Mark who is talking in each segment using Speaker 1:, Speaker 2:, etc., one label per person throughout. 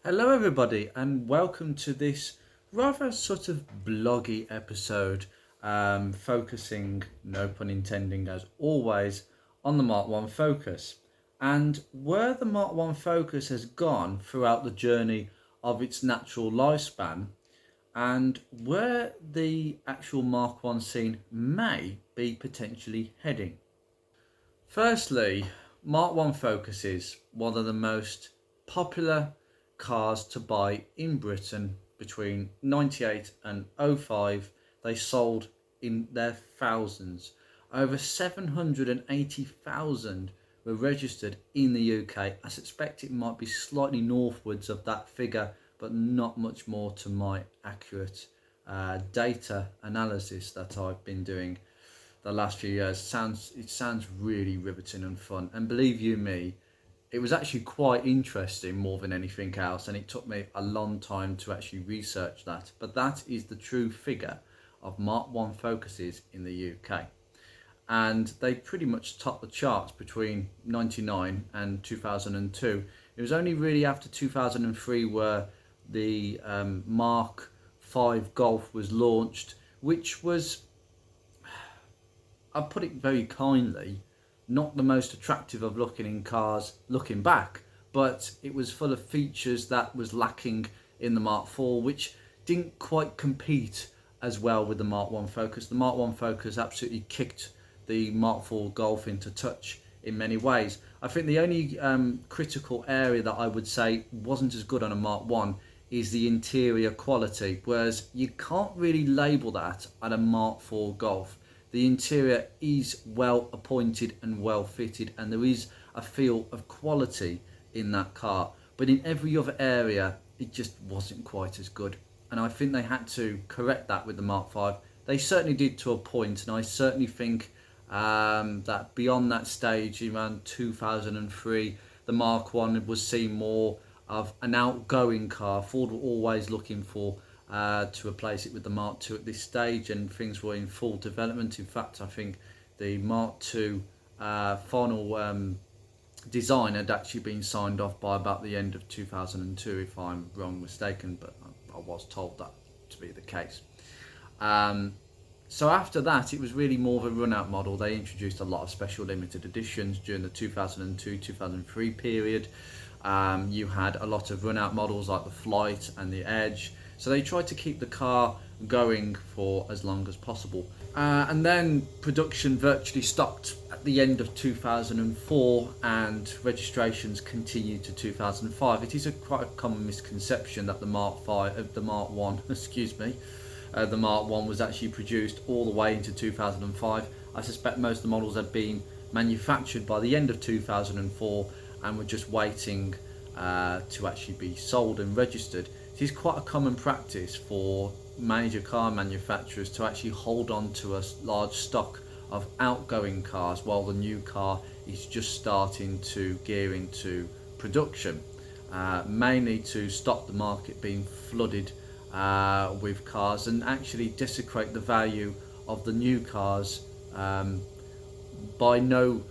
Speaker 1: Hello, everybody, and welcome to this rather sort of bloggy episode, focusing, no pun intending, as always, on the Mark 1 Focus and where the Mark 1 Focus has gone throughout the journey of its natural lifespan and where the actual Mark 1 scene may be potentially heading. Firstly, Mark 1 Focus is one of the most popular cars to buy in Britain between 98 and '05. They sold in their thousands. Over 780,000 were registered in the UK. I suspect it might be slightly northwards of that figure, but not much more to my accurate data analysis that I've been doing the last few years. It sounds really riveting and fun, and believe you me, it was actually quite interesting more than anything else, and it took me a long time to actually research that. But that is the true figure of Mark 1 Focuses in the UK, and they pretty much topped the charts between 99 and 2002. It was only really after 2003 where the Mark 5 Golf was launched, which was, I put it very kindly, not the most attractive of looking in cars looking back, but it was full of features that was lacking in the Mark IV, which didn't quite compete as well with the Mark 1 Focus. The Mark 1 Focus absolutely kicked the Mark IV Golf into touch in many ways. I think the only critical area that I would say wasn't as good on a Mark 1 is the interior quality, whereas you can't really label that at a Mark IV Golf. The interior is well appointed and well fitted, and there is a feel of quality in that car. But in every other area, it just wasn't quite as good. And I think they had to correct that with the Mark V. They certainly did to a point, and I certainly think that beyond that stage, around 2003, the Mark 1 was seen more of an outgoing car. Ford were always looking for to replace it with the Mark II at this stage, and things were in full development. In fact, I think the Mark II final design had actually been signed off by about the end of 2002, if I'm wrong mistaken, but I was told that to be the case. So after that, it was really more of a run-out model. They introduced a lot of special limited editions during the 2002-2003 period. You had a lot of run-out models like the Flight and the Edge. So they tried to keep the car going for as long as possible. And then production virtually stopped at the end of 2004, and registrations continued to 2005. It is quite a common misconception that the Mark 1, the Mark 1 was actually produced all the way into 2005. I suspect most of the models had been manufactured by the end of 2004 and were just waiting to actually be sold and registered. It is quite a common practice for major car manufacturers to actually hold on to a large stock of outgoing cars while the new car is just starting to gear into production, mainly to stop the market being flooded with cars and actually desecrate the value of the new cars by no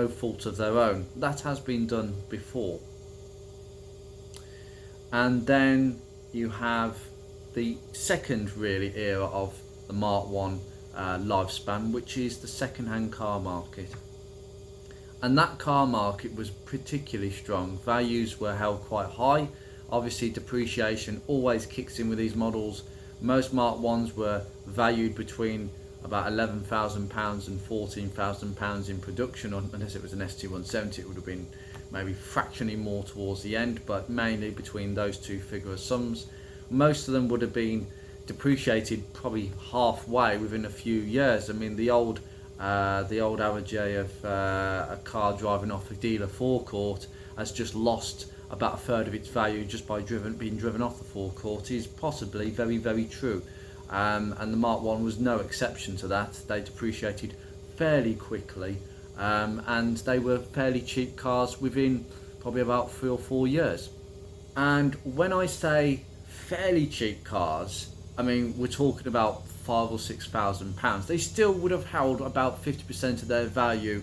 Speaker 1: fault of their own. That has been done before. And then you have the second really era of the Mark 1 lifespan, which is the second-hand car market. And that car market was particularly strong. Values were held quite high. Obviously, depreciation always kicks in with these models. Most Mark 1s were valued between about £11,000 and £14,000 in production, unless it was an ST170, it would have been maybe fractionally more towards the end, but mainly between those two figure of sums. Most of them would have been depreciated probably halfway within a few years. I mean, the old average of a car driving off a dealer forecourt has just lost about a third of its value just by being driven off the forecourt is possibly very, very true. And the Mark 1 was no exception to that. They depreciated fairly quickly, and they were fairly cheap cars within probably about 3 or 4 years. And when I say fairly cheap cars, I mean we're talking about £5,000 or £6,000. They still would have held about 50% of their value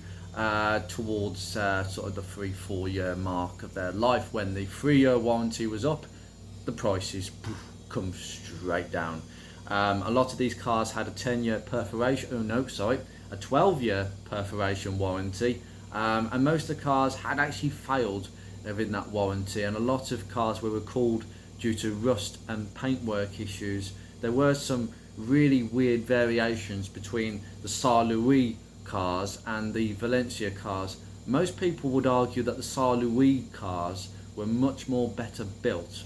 Speaker 1: towards sort of the 3-4 year mark of their life. When the 3-year warranty was up, the prices come straight down. A lot of these cars had a 10-year perforation, oh no, sorry, a 12-year perforation warranty, and most of the cars had actually failed within that warranty, and a lot of cars were recalled due to rust and paintwork issues. There were some really weird variations between the Saint-Louis cars and the Valencia cars. Most people would argue that the Saint-Louis cars were much more better built.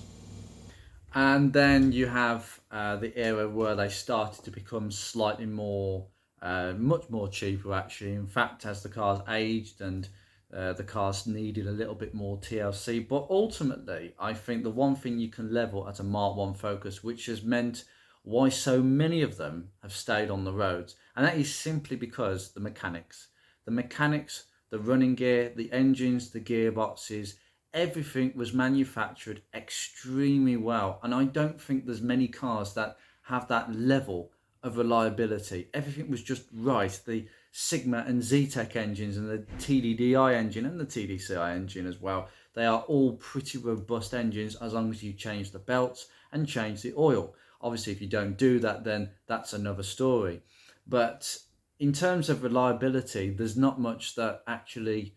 Speaker 1: And then you have the era where they started to become slightly more, much more cheaper actually. In fact, as the cars aged and the cars needed a little bit more TLC. But ultimately, I think the one thing you can level at a Mark 1 Focus, which has meant why so many of them have stayed on the roads, and that is simply because the mechanics, the running gear, the engines, the gearboxes, everything was manufactured extremely well, and I don't think there's many cars that have that level of reliability. Everything was just right. The Sigma and Z-Tech engines and the TDDI engine and the TDCI engine as well, they are all pretty robust engines as long as you change the belts and change the oil. Obviously, if you don't do that, then that's another story. But in terms of reliability, there's not much that actually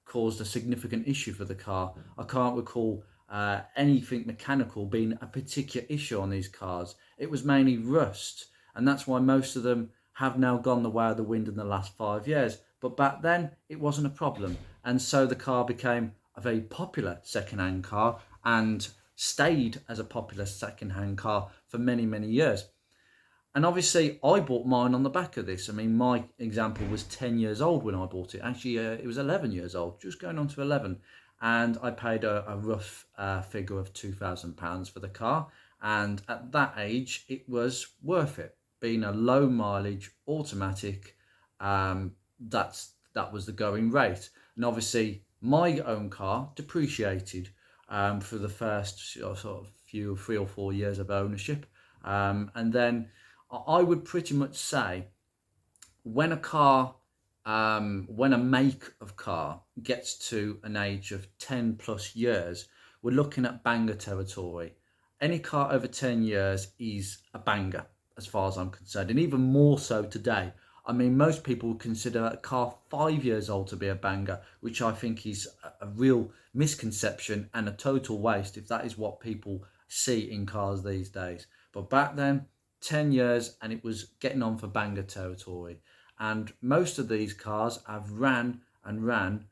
Speaker 1: caused a significant issue for the car. I can't recall anything mechanical being a particular issue on these cars. It was mainly rust, and that's why most of them have now gone the way of the wind in the last 5 years. But back then, it wasn't a problem, and so the car became a very popular second-hand car and stayed as a popular second-hand car for many, many years. And obviously, I bought mine on the back of this. I mean, my example was 10 years old when I bought it. Actually, it was 11 years old, just going on to 11. And I paid a rough figure of £2,000 for the car. And at that age, it was worth it. Being a low mileage automatic, that was the going rate. And obviously, my own car depreciated for the first sort of few 3 or 4 years of ownership. And then I would pretty much say when a make of car gets to an age of 10 plus years, we're looking at banger territory. Any car over 10 years is a banger as far as I'm concerned, and even more so today. I mean, most people would consider a car 5 years old to be a banger, which I think is a real misconception and a total waste if that is what people see in cars these days. But back then, 10 years and it was getting on for banger territory. And most of these cars have ran and ran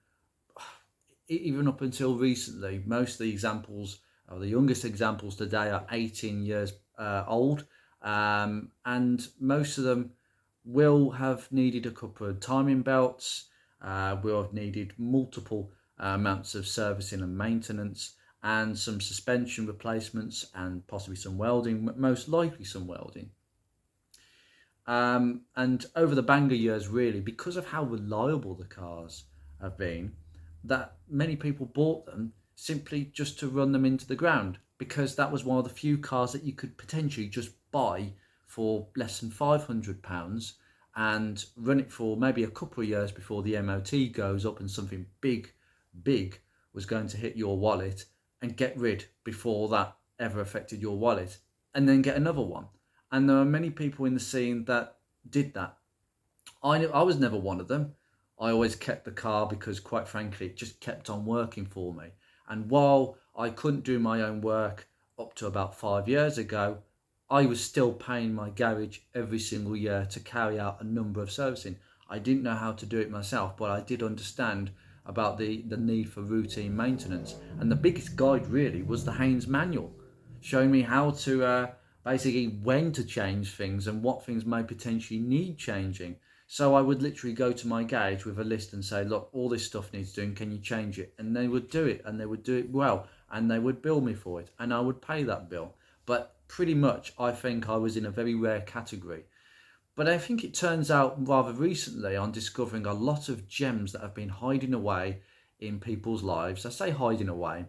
Speaker 1: even up until recently. Most of the examples, or the youngest examples today, are 18 years old. And most of them will have needed a couple of timing belts, will have needed multiple amounts of servicing and maintenance, and some suspension replacements, and possibly some welding, most likely some welding. And over the banger years, really, because of how reliable the cars have been, that many people bought them simply just to run them into the ground, because that was one of the few cars that you could potentially just buy for less than £500 and run it for maybe a couple of years before the MOT goes up and something big was going to hit your wallet, and get rid before that ever affected your wallet, and then get another one. And there are many people in the scene that did that. I was never one of them. I always kept the car because, quite frankly, it just kept on working for me. And while I couldn't do my own work up to about 5 years ago, I was still paying my garage every single year to carry out a number of servicing. I didn't know how to do it myself, but I did understand about the need for routine maintenance. And the biggest guide really was the Haynes manual, showing me how to basically when to change things and what things may potentially need changing. So I would literally go to my garage with a list and say, look, all this stuff needs doing, can you change it? And they would do it, and they would do it well, and they would bill me for it, and I would pay that bill. But pretty much I think I was in a very rare category. But I think it turns out rather recently I'm discovering a lot of gems that have been hiding away in people's lives. I say hiding away.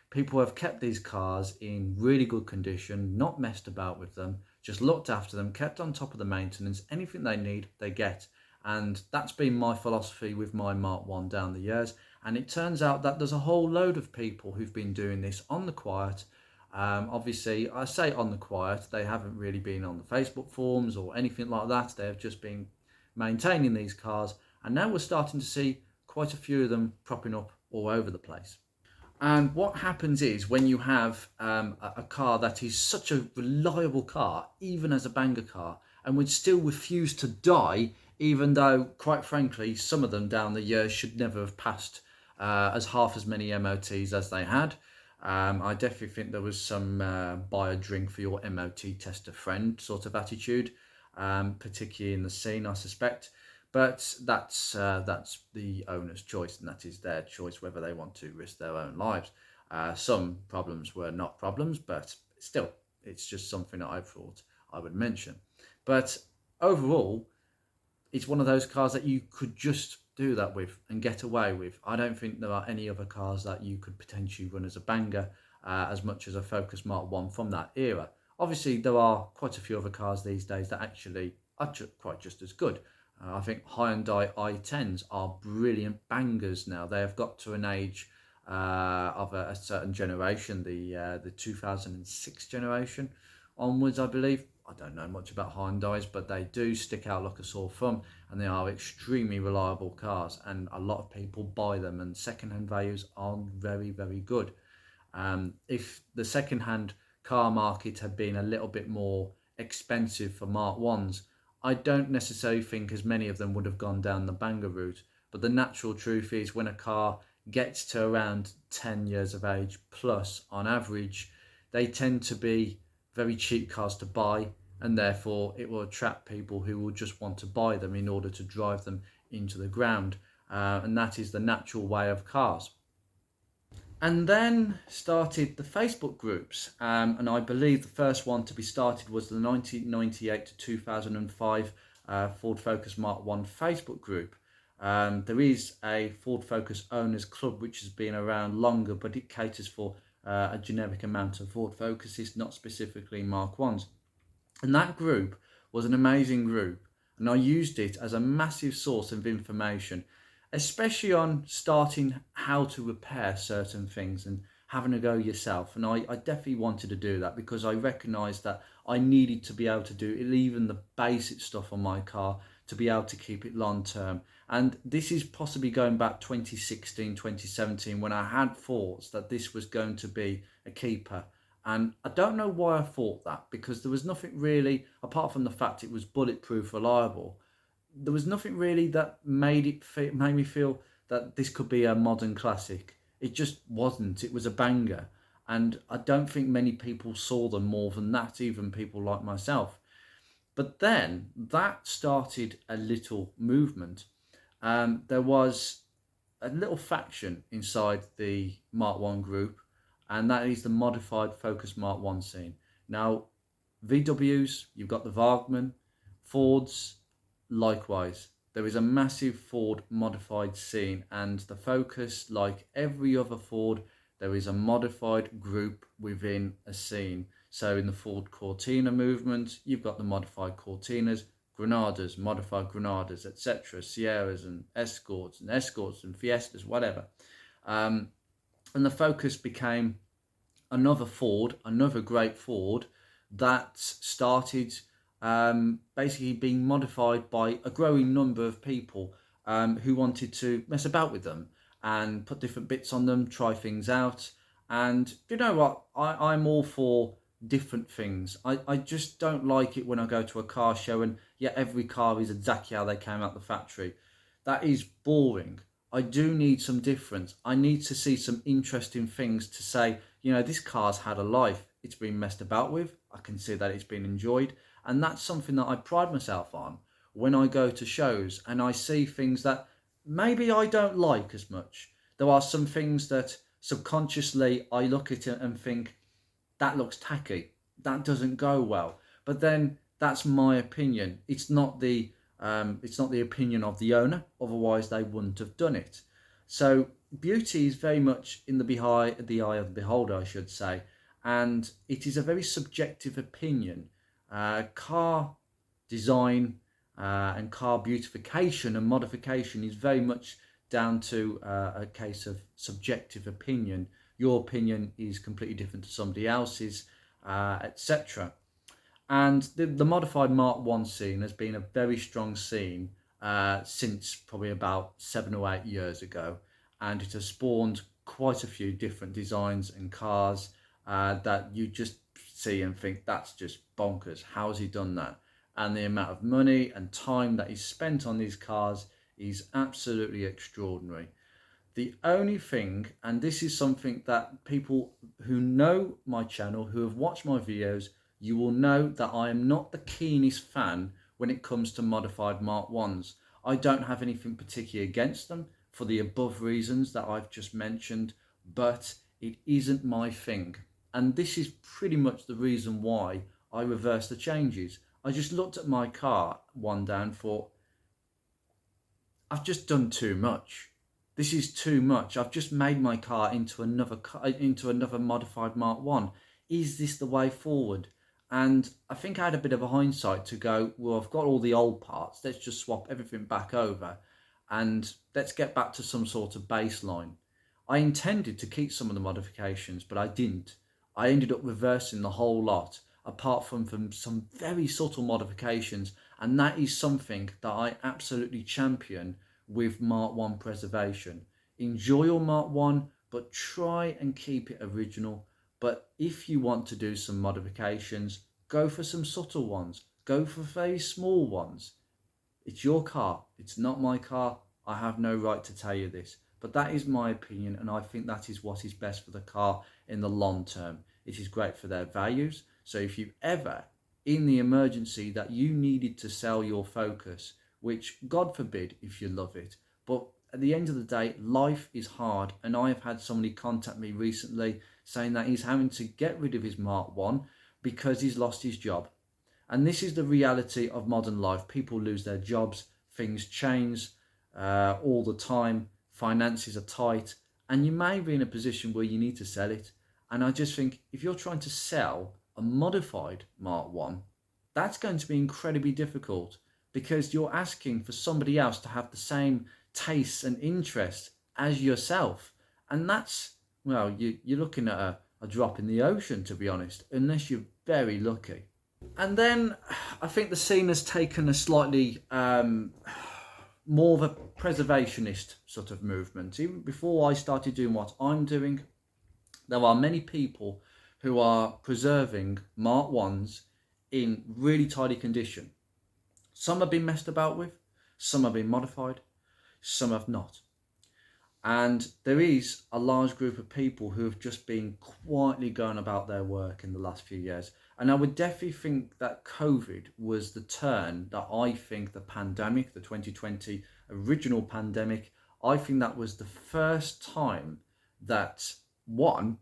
Speaker 1: People have kept these cars in really good condition, not messed about with them, just looked after them, kept on top of the maintenance. Anything they need, they get. And that's been my philosophy with my Mark 1 down the years. And it turns out that there's a whole load of people who've been doing this on the quiet. Obviously, I say on the quiet, they haven't really been on the Facebook forums or anything like that. They've just been maintaining these cars. And now we're starting to see quite a few of them propping up all over the place. And what happens is when you have a car that is such a reliable car, even as a banger car, and would still refuse to die, even though, quite frankly, some of them down the years should never have passed as half as many MOTs as they had. I definitely think there was some buy a drink for your MOT tester friend sort of attitude, particularly in the scene, I suspect. But that's the owner's choice, and that is their choice whether they want to risk their own lives. Some problems were not problems, but still, it's just something that I thought I would mention. But overall, it's one of those cars that you could just do that with and get away with. I don't think there are any other cars that you could potentially run as a banger as much as a Focus Mark 1 from that era. Obviously, there are quite a few other cars these days that actually are quite just as good. I think Hyundai i10s are brilliant bangers now. They have got to an age of a certain generation, the 2006 generation onwards, I believe. I don't know much about Hyundais, but they do stick out like a sore thumb, and they are extremely reliable cars, and a lot of people buy them, and second-hand values are very, very good. If the second-hand car market had been a little bit more expensive for Mark 1s, I don't necessarily think as many of them would have gone down the banger route. But the natural truth is when a car gets to around 10 years of age plus on average, they tend to be very cheap cars to buy, and therefore it will attract people who will just want to buy them in order to drive them into the ground. And that is the natural way of cars. And then started the Facebook groups, and I believe the first one to be started was the 1998 to 2005 Ford Focus Mark 1 Facebook group. There is a Ford Focus Owners Club which has been around longer, but it caters for a generic amount of Ford Focuses, not specifically Mark 1s. And that group was an amazing group, and I used it as a massive source of information, especially on starting how to repair certain things and having a go yourself. And I definitely wanted to do that because I recognised that I needed to be able to do even the basic stuff on my car to be able to keep it long term. And this is possibly going back 2016, 2017, when I had thoughts that this was going to be a keeper. And I don't know why I thought that, because there was nothing really, apart from the fact it was bulletproof, reliable, there was nothing really that made me feel that this could be a modern classic. It just wasn't. It was a banger, and I don't think many people saw them more than that, even people like myself. But then that started a little movement. There was a little faction inside the Mark 1 group, and that is the modified Focus Mark 1 scene. Now, VWs, you've got the Wagman, Fords, likewise. There is a massive Ford modified scene, and the Focus, like every other Ford, there is a modified group within a scene. So in the Ford Cortina movement, you've got the modified Cortinas, Granadas, modified Granadas, etc., Sierras and Escorts and Fiestas, whatever. And the Focus became another Ford, another great Ford that started basically being modified by a growing number of people who wanted to mess about with them and put different bits on them, try things out. And you know what? I'm all for different things. I just don't like it when I go to a car show and every car is exactly how they came out the factory. That is boring. I do need some difference. I need to see some interesting things to say, this car's had a life. It's been messed about with. I can see that it's been enjoyed. And that's something that I pride myself on when I go to shows and I see things that maybe I don't like as much. There are some things that subconsciously I look at it and think, that looks tacky. That doesn't go well. But then that's my opinion. It's not the opinion of the owner. Otherwise, they wouldn't have done it. So beauty is very much in the eye of the beholder, I should say. And it is a very subjective opinion. Car design, and car beautification and modification is very much down to a case of subjective opinion. Your opinion is completely different to somebody else's, etc. And the modified Mark 1 scene has been a very strong scene since probably about 7 or 8 years ago. And it has spawned quite a few different designs and cars that you just see and think, that's just bonkers. How has he done that? And the amount of money and time that he's spent on these cars is absolutely extraordinary. The only thing, and this is something that people who know my channel, who have watched my videos, you will know that I am not the keenest fan when it comes to modified Mark 1s. I don't have anything particularly against them for the above reasons that I've just mentioned, but it isn't my thing. And this is pretty much the reason why I reversed the changes. I just looked at my car one day and thought, I've just done too much. This is too much. I've just made my car into another modified Mark 1. Is this the way forward? And I think I had a bit of a hindsight to go, well, I've got all the old parts. Let's just swap everything back over and let's get back to some sort of baseline. I intended to keep some of the modifications, but I didn't. I ended up reversing the whole lot, apart from some very subtle modifications. And that is something that I absolutely champion with Mark 1 preservation. Enjoy your Mark 1, but try and keep it original. But if you want to do some modifications, go for some subtle ones. Go for very small ones. It's your car. It's not my car. I have no right to tell you this. But that is my opinion, and I think that is what is best for the car in the long term. It is great for their values. So if you ever, in the emergency that you needed to sell your Focus, which God forbid if you love it, but at the end of the day, life is hard, and I have had somebody contact me recently saying that he's having to get rid of his Mark 1 because he's lost his job. And this is the reality of modern life. People lose their jobs, things change all the time, finances are tight, and you may be in a position where you need to sell it. And I just think if you're trying to sell a modified Mark 1, that's going to be incredibly difficult because you're asking for somebody else to have the same tastes and interests as yourself. And that's, well, you're looking at a drop in the ocean, to be honest, unless you're very lucky. And then I think the scene has taken a slightly more of a preservationist sort of movement. Even before I started doing what I'm doing, there are many people who are preserving Mark 1s in really tidy condition. Some have been messed about with, some have been modified, some have not. And there is a large group of people who have just been quietly going about their work in the last few years. And I would definitely think that COVID was the turn that I think the pandemic, the 2020 original pandemic, I think that was the first time that, one,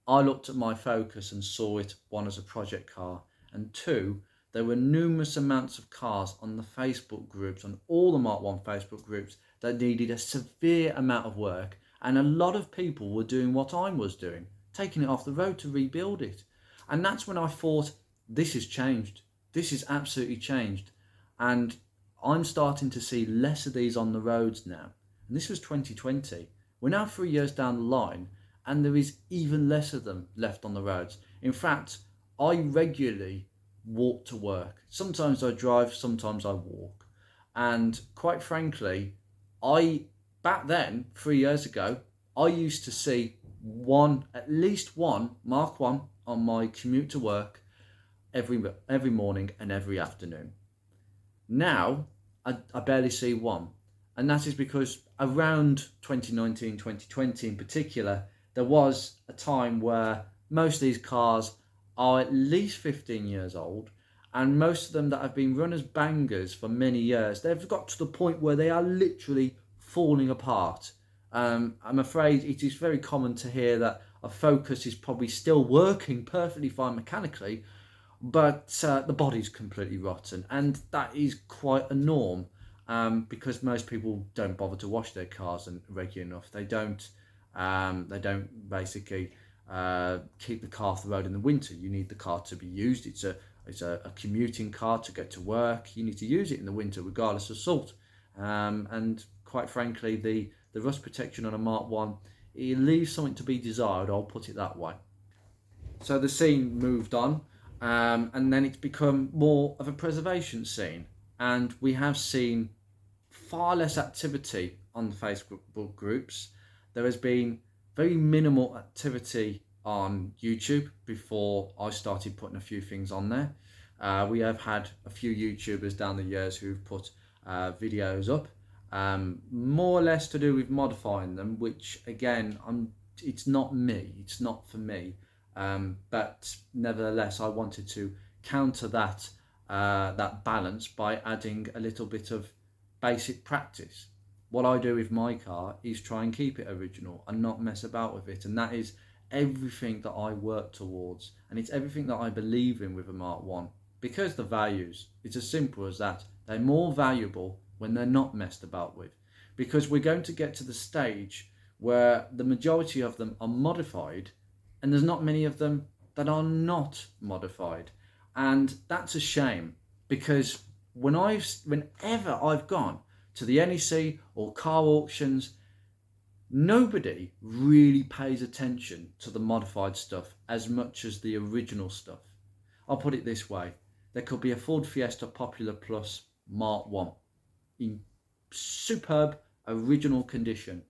Speaker 1: I looked at my Focus and saw it, one, as a project car, and two, there were numerous amounts of cars on the Facebook groups, on all the Mark 1 Facebook groups, that needed a severe amount of work, and a lot of people were doing what I was doing, taking it off the road to rebuild it. And that's when I thought, this has changed. This has absolutely changed. And I'm starting to see less of these on the roads now. And this was 2020. We're now 3 years down the line, and there is even less of them left on the roads. In fact, I regularly walk to work. Sometimes I drive, sometimes I walk. And quite frankly, back then, 3 years ago, I used to see at least one Mark 1 on my commute to work every morning and every afternoon. Now, I barely see one. And that is because around 2019, 2020 in particular, there was a time where most of these cars are at least 15 years old, and most of them that have been run as bangers for many years, they've got to the point where they are literally falling apart. I'm afraid it is very common to hear that a Focus is probably still working perfectly fine mechanically, but the body's completely rotten, and that is quite a norm because most people don't bother to wash their cars regularly enough. They don't basically keep the car off the road in the winter. You need the car to be used. It's a It's a commuting car to get to work. You need to use it in the winter regardless of salt. And quite frankly, the rust protection on a Mark 1, it leaves something to be desired, I'll put it that way. So the scene moved on, and then it's become more of a preservation scene. And we have seen far less activity on the Facebook groups. There has been very minimal activity on YouTube before I started putting a few things on there. We have had a few YouTubers down the years who've put videos up, more or less to do with modifying them, which again, it's not me, it's not for me. But nevertheless, I wanted to counter that balance by adding a little bit of basic practice. What I do with my car is try and keep it original and not mess about with it, and that is everything that I work towards, and it's everything that I believe in with a Mark 1, because the values, it's as simple as that. They're more valuable when they're not messed about with, because we're going to get to the stage where the majority of them are modified and there's not many of them that are not modified, and that's a shame, because whenever I've gone to the NEC or car auctions, nobody really pays attention to the modified stuff as much as the original stuff. I'll put it this way: there could be a Ford Fiesta Popular Plus Mark 1 in superb original condition.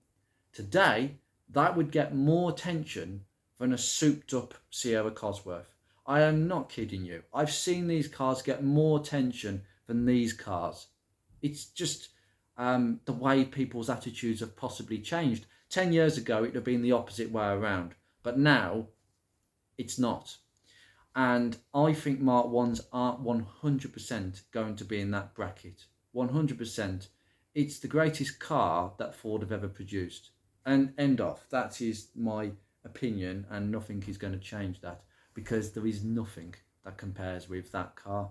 Speaker 1: Today, that would get more attention than a souped up Sierra Cosworth. I am not kidding you. I've seen these cars get more attention than these cars. It's just the way people's attitudes have possibly changed. 10 years ago, it would have been the opposite way around, but now it's not. And I think Mark 1s are 100% going to be in that bracket. 100%. It's the greatest car that Ford have ever produced. And end off. That is my opinion, and nothing is going to change that, because there is nothing that compares with that car.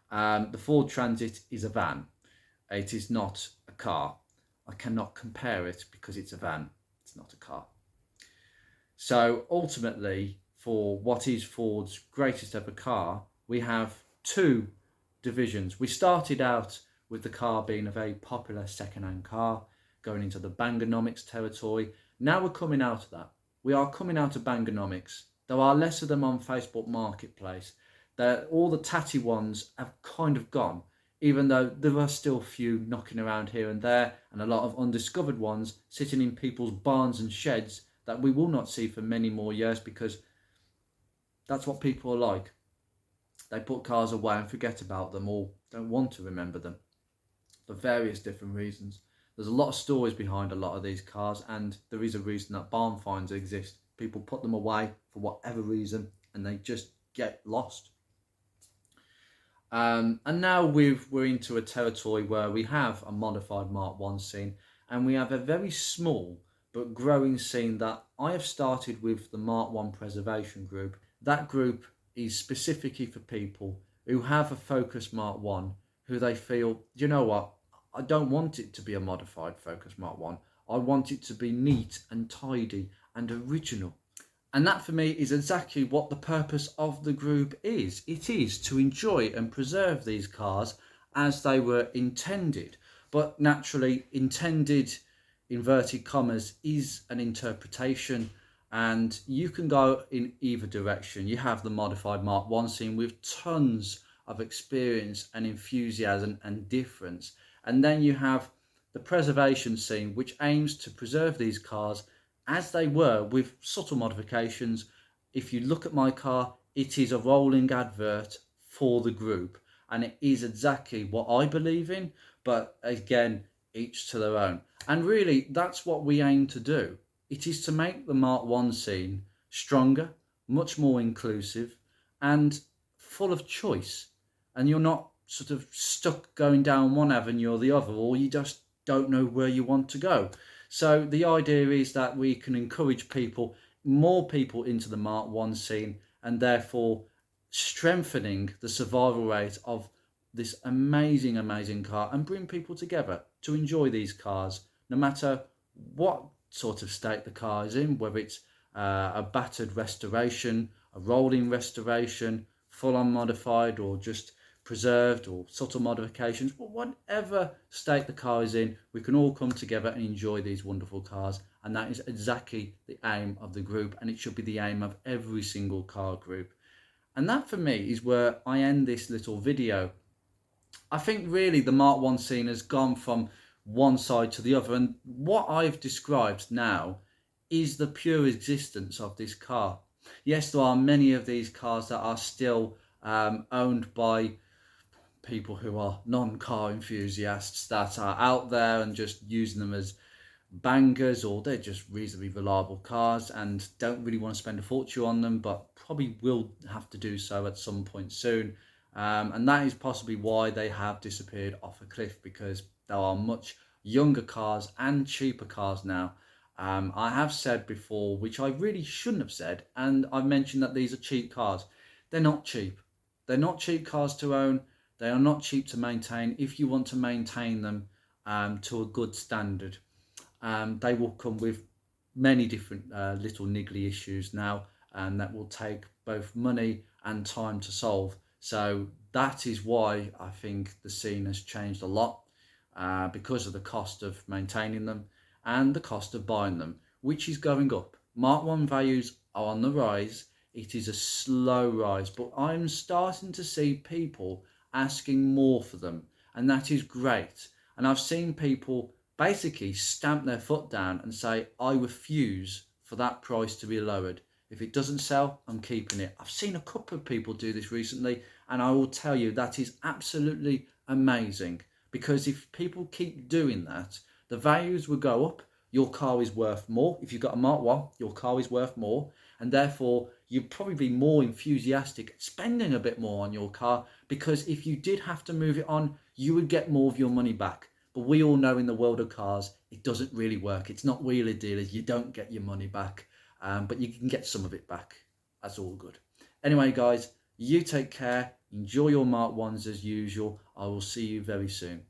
Speaker 1: The Ford Transit is a van. It is not a car. I cannot compare it because it's a van. It's not a car. So ultimately, for what is Ford's greatest ever car, we have two divisions. We started out with the car being a very popular second-hand car, going into the Bangonomics territory. Now we're coming out of that. We are coming out of Bangonomics. There are less of them on Facebook Marketplace. All the tatty ones have kind of gone, even though there are still a few knocking around here and there, and a lot of undiscovered ones sitting in people's barns and sheds that we will not see for many more years, because that's what people are like. They put cars away and forget about them, or don't want to remember them, for various different reasons. There's a lot of stories behind a lot of these cars, and there is a reason that barn finds exist. People put them away for whatever reason, and they just get lost. And now we're into a territory where we have a modified Mark 1 scene, and we have a very small but growing scene that I have started with the Mark 1 preservation group. That group is specifically for people who have a Focus Mark 1, who they feel, you know what, I don't want it to be a modified Focus Mark 1. I want it to be neat and tidy and original. And that for me is exactly what the purpose of the group is. It is to enjoy and preserve these cars as they were intended. But naturally, intended, inverted commas, is an interpretation, and you can go in either direction. You have the modified Mark 1 scene with tons of experience and enthusiasm and difference. And then you have the preservation scene, which aims to preserve these cars as they were with subtle modifications. If you look at my car, it is a rolling advert for the group, and it is exactly what I believe in, but again, each to their own. And really, that's what we aim to do. It is to make the Mark 1 scene stronger, much more inclusive, and full of choice. And you're not sort of stuck going down one avenue or the other, or you just don't know where you want to go. So the idea is that we can encourage more people into the Mark 1 scene, and therefore strengthening the survival rate of this amazing, amazing car, and bring people together to enjoy these cars, no matter what sort of state the car is in, whether it's a battered restoration, a rolling restoration, full on modified or just preserved or subtle modifications, but whatever state the car is in, we can all come together and enjoy these wonderful cars. And that is exactly the aim of the group, and it should be the aim of every single car group. And that for me is where I end this little video. I think really the Mark 1 scene has gone from one side to the other, and what I've described now is the pure existence of this car. Yes, there are many of these cars that are still owned by people who are non-car enthusiasts that are out there and just using them as bangers, or they're just reasonably reliable cars and don't really want to spend a fortune on them, but probably will have to do so at some point soon. And that is possibly why they have disappeared off a cliff, because there are much younger cars and cheaper cars now. I have said before, which I really shouldn't have said, and I've mentioned that these are cheap cars. They're not cheap. They're not cheap cars to own. They are not cheap to maintain if you want to maintain them to a good standard. They will come with many different little niggly issues now, and that will take both money and time to solve. So that is why I think the scene has changed a lot, because of the cost of maintaining them and the cost of buying them, which is going up. Mark 1 values are on the rise. It is a slow rise, but I'm starting to see people asking more for them, and that is great. And I've seen people basically stamp their foot down and say, I refuse for that price to be lowered. If it doesn't sell, I'm keeping it. I've seen a couple of people do this recently, and I will tell you that is absolutely amazing, because if people keep doing that, the values will go up. Your car is worth more. If you've got a Mark 1, your car is worth more, and therefore you'd probably be more enthusiastic at spending a bit more on your car, because if you did have to move it on, you would get more of your money back. But we all know in the world of cars, it doesn't really work. It's not wheeler dealers. You don't get your money back, but you can get some of it back. That's all good. Anyway, guys, you take care. Enjoy your Mark 1s as usual. I will see you very soon.